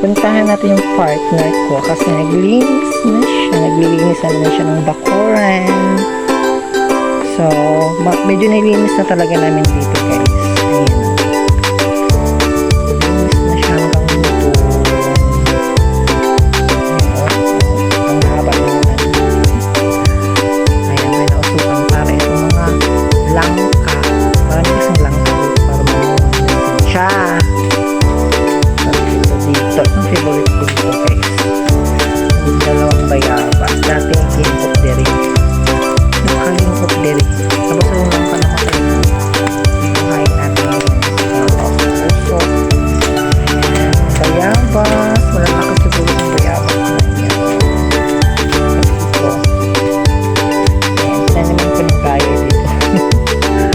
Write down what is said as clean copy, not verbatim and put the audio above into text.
puntahan natin yung partner ko kasi naglilinis na siya. Naglilinis na naman siya ng bakuran. So, medyo nilinis na talaga namin dito, guys. Ayan. Nilinis na siya hanggang dito. Ang haba naman. Ayan, may nausukan para itong mga langka. Marami kasing langka dito para mamunan siya. Dito, ang favorite ko dito, guys. Yung dalawang bayaba. Dating kinpok diri. Nakalimpok diri. Tapos yung lang ka nakakain. Ibuhayin natin yung puso. Ayan. Bayabas. Wala na kasiguro yung bayabas na yan. Ito. Ayan. Saan naman ko ng kaya dito. Ayan.